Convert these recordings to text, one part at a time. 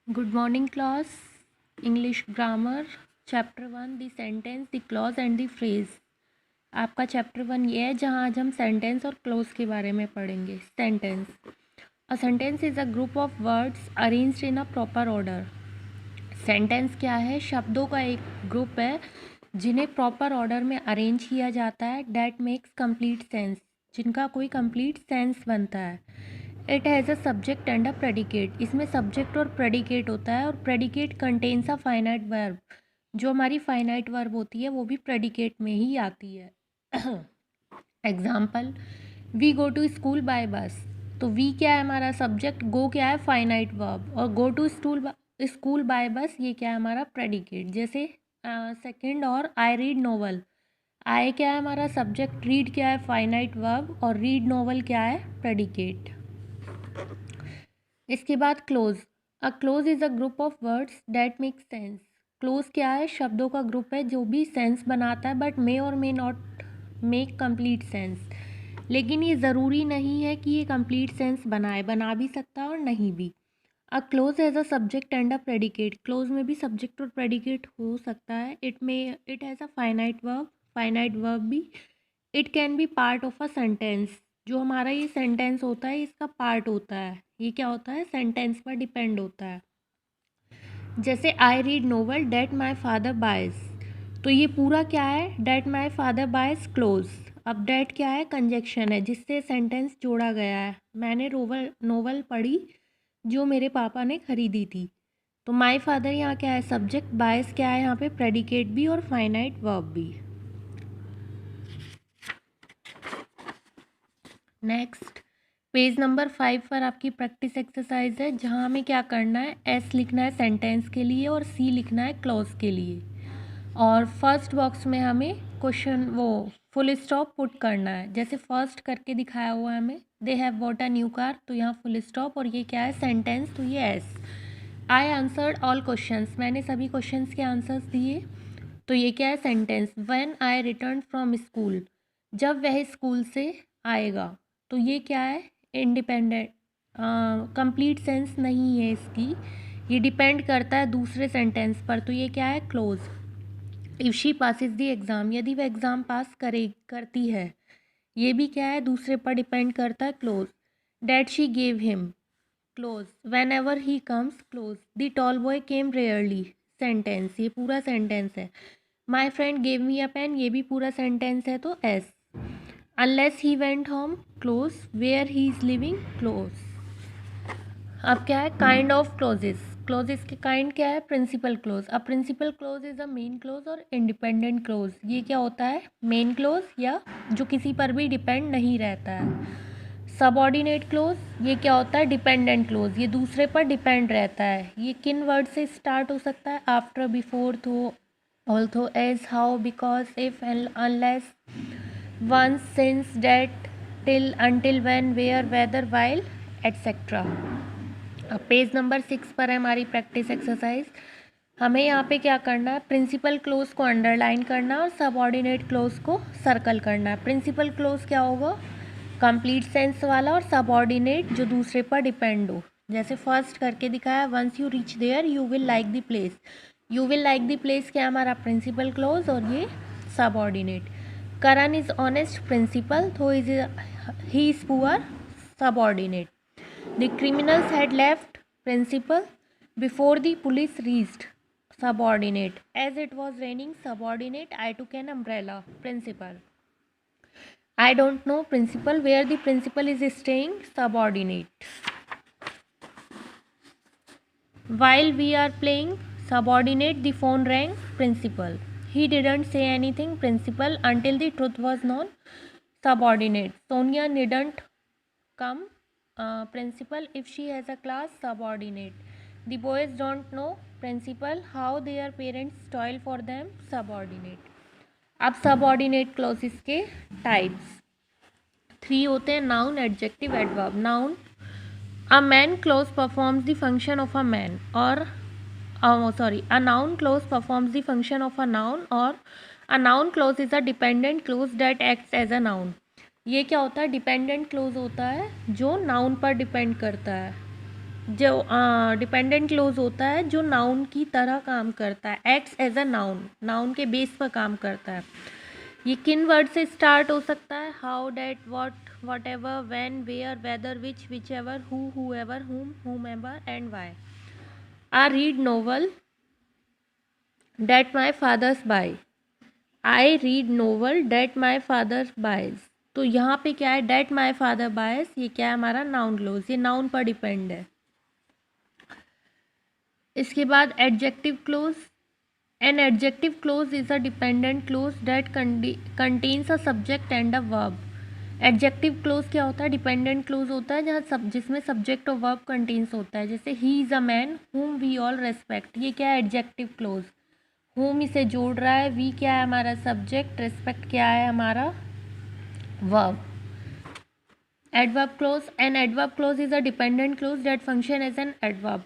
Good morning, class. English grammar, chapter 1, the sentence, the clause and the phrase. आपका chapter 1 ये है जहाँ आज हम सेंटेंस और क्लोज के बारे में पढ़ेंगे. Sentence. A sentence is a group of words arranged in a proper order. Sentence क्या है? शब्दों का एक ग्रुप है जिन्हें प्रॉपर ऑर्डर में अरेंज किया जाता है. डैट मेक्स कंप्लीट सेंस, जिनका कोई कंप्लीट सेंस बनता है. It has a subject and a predicate. इसमें सब्जेक्ट और प्रेडिकेट होता है और predicate contains a finite verb. जो हमारी फाइनाइट वर्ब होती है वो भी प्रेडिकेट में ही आती है. Example, we go to school by bus. तो वी क्या है हमारा सब्जेक्ट, गो क्या है फाइनाइट वर्ब, और गो टू स्कूल बाय बस ये क्या है हमारा प्रेडिकेट. जैसे सेकंड, और आई रीड नोवेल. आई क्या है हमारा सब्जेक्ट, रीड क्या है फाइनाइट वर्ब, और रीड नोवेल क्या है प्रेडिकेट. इसके बाद close. A close is a group of words that make sense. Close क्या है? शब्दों का ग्रुप है जो भी सेंस बनाता है बट मे और may not make complete sense. लेकिन ये ज़रूरी नहीं है कि ये कंप्लीट सेंस बनाए, बना भी सकता है और नहीं भी. A clause has a subject and a predicate. Clause में भी सब्जेक्ट और प्रेडिकेट हो सकता है. It has a finite verb भी. It can be part of a sentence. जो हमारा ये सेंटेंस होता है इसका पार्ट होता है. ये क्या होता है? सेंटेंस पर डिपेंड होता है. जैसे आई read novel that my father buys. तो ये पूरा क्या है? That my father boys close. अब डैट क्या है? कंजक्शन है जिससे सेंटेंस जोड़ा गया है. मैंने नोवेल पढ़ी जो मेरे पापा ने खरीदी थी. तो माई फादर यहाँ क्या है? सब्जेक्ट. बायस क्या है यहाँ पे? प्रेडिकेट भी और फाइनाइट वर्ब भी. नेक्स्ट, पेज नंबर 5 पर आपकी प्रैक्टिस एक्सरसाइज है जहाँ हमें क्या करना है? एस लिखना है सेंटेंस के लिए और सी लिखना है क्लॉज के लिए. और फर्स्ट बॉक्स में हमें क्वेश्चन वो फुल स्टॉप पुट करना है. जैसे फर्स्ट करके दिखाया हुआ है हमें, they have bought a new car. तो यहाँ फुल स्टॉप और ये क्या है? सेंटेंस. तो ये S. I answered all questions. मैंने सभी क्वेश्चंस के आंसर्स दिए. तो ये क्या है? Sentence. When I return from school. जब वह स्कूल से आएगा. तो ये क्या है? इंडिपेंडेंट. कंप्लीट सेंस नहीं है इसकी. ये डिपेंड करता है दूसरे सेंटेंस पर. तो ये क्या है? Close. If she passes the exam. यदि वह एग्ज़ाम पास करती है. ये भी क्या है? दूसरे पर डिपेंड करता है. Clause. That she gave him. Clause. Whenever he comes. Clause. The tall boy came rarely. Sentence. ये पूरा सेंटेंस है. My friend gave me a pen. ये भी पूरा सेंटेंस है. तो एस. Unless he went home. Clause. Where he is living. Clause. अब क्या है? Kind of clauses. क्लोजेस के काइंड क्या है? Principal clause. अब principal clause is a main clause और इंडिपेंडेंट क्लोज. ये क्या होता है? मेन क्लोज या जो किसी पर भी डिपेंड नहीं रहता है. Subordinate close. ये क्या होता है? Dependent clause. ये दूसरे पर डिपेंड रहता है. ये किन वर्ड से स्टार्ट हो सकता है? After, before, though, although, as, how, because, if, unless, once, since, that, till, until, when, where, whether, while, etc. अब पेज नंबर 6 पर है हमारी प्रैक्टिस एक्सरसाइज. हमें यहाँ पे क्या करना है? प्रिंसिपल क्लोज को अंडरलाइन करना और सबऑर्डिनेट क्लोज को सर्कल करना है. प्रिंसिपल क्लोज क्या होगा? कंप्लीट सेंस वाला, और सबऑर्डिनेट जो दूसरे पर डिपेंड हो. जैसे फर्स्ट करके दिखाया, once you reach there you will like the place. You will like the place क्या हमारा? प्रिंसिपल क्लोज, और ये subordinate. Karan is honest. Principal. Though he is poor. Subordinate. The criminals had left. Principal. Before the police reached. Subordinate. As it was raining. Subordinate. I took an umbrella. Principal. I don't know. Principal. Where the principal is staying. Subordinate. While we are playing. Subordinate. The phone rang. Principal. He didn't say anything. Principal. Until the truth was known. Subordinate. Sonia didn't come. Principal. If she has a class. Subordinate. The boys don't know. Principal. How their parents toil for them. Subordinate. अब subordinate clauses के types 3 होते हैं. Noun, adjective, adverb. Noun. A man close performs the function of a man. और a noun clause performs the function of a noun, और a noun clause is a dependent clause that acts as a noun. ये क्या होता है? Dependent clause होता है जो noun पर डिपेंड करता है. जो डिपेंडेंट क्लोज होता है जो नाउन की तरह काम करता है, acts as a noun, noun के बेस पर काम करता है। ये किन वर्ड से स्टार्ट हो सकता है? How, that, what, whatever, when, where, whether, whichever, whoever, whom, whomever and why. I read novel that my father's buy. I read novel that my father buys. तो यहाँ पे क्या है? Date my father boys, ये क्या है? हमारा noun close, ये नाउन पर डिपेंड है। इसके बाद adjective close. An adjective close is a dependent clause that contains a subject and a verb. Adjective close क्या होता है? डिपेंडेंट क्लोज होता है जहाँ जिसमें सब्जेक्ट और वर्ब कंटेन्स होता है। जैसे ही is a man whom we all respect, ये क्या है? Adjective clause. हुम इसे जोड़ रहा है, वी क्या है? हमारा सब्जेक्ट, रेस्पेक्ट क्या है? हमारा verb. Adverb clause. An adverb clause is a dependent clause that function as an adverb.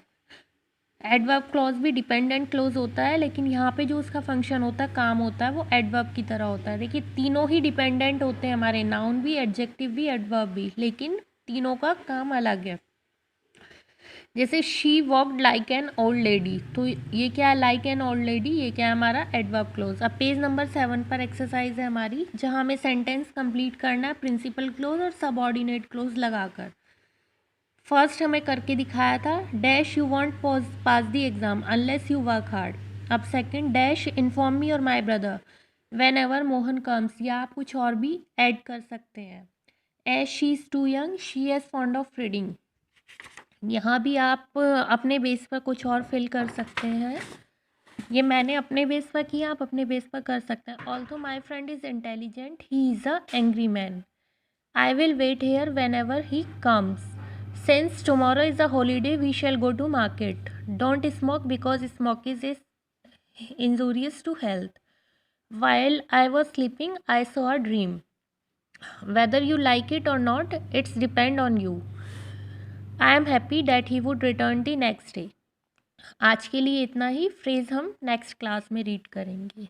Adverb clause भी डिपेंडेंट क्लोज होता है, लेकिन यहाँ पे जो उसका फंक्शन होता है, काम होता है, वो एडवर्ब की तरह होता है। देखिए तीनों ही डिपेंडेंट होते हैं हमारे, नाउन भी, एडजेक्टिव भी, एडवर्ब भी, लेकिन तीनों का काम अलग है। जैसे she walked like an old lady, तो ये क्या है? लाइक एन ओल्ड लेडी, ये क्या है? हमारा एडवर्ब क्लोज। अब पेज नंबर 7 पर एक्सरसाइज है हमारी, जहाँ हमें सेंटेंस कंप्लीट करना है प्रिंसिपल क्लोज और सबऑर्डिनेट क्लोज लगाकर। फर्स्ट हमें करके दिखाया था, dash you won't pass the exam unless you work hard. अब सेकंड, डैश इन्फॉर्म मी और my brother whenever Mohan comes, या आप कुछ और भी ऐड कर सकते हैं। As she is too young she is fond of reading, यहाँ भी आप अपने बेस पर कुछ और फिल कर सकते हैं। ये मैंने अपने बेस पर किया, आप अपने बेस पर कर सकते हैं। Also my friend is intelligent he is a angry man. I will wait here whenever he comes. Since tomorrow is a holiday, we shall go to market. Don't smoke because smoking is injurious to health. While I was sleeping, I saw a dream. Whether you like it or not, it's depend on you. I am happy that he would return the next day. आज के लिए इतना ही, phrase हम next class में read करेंगे।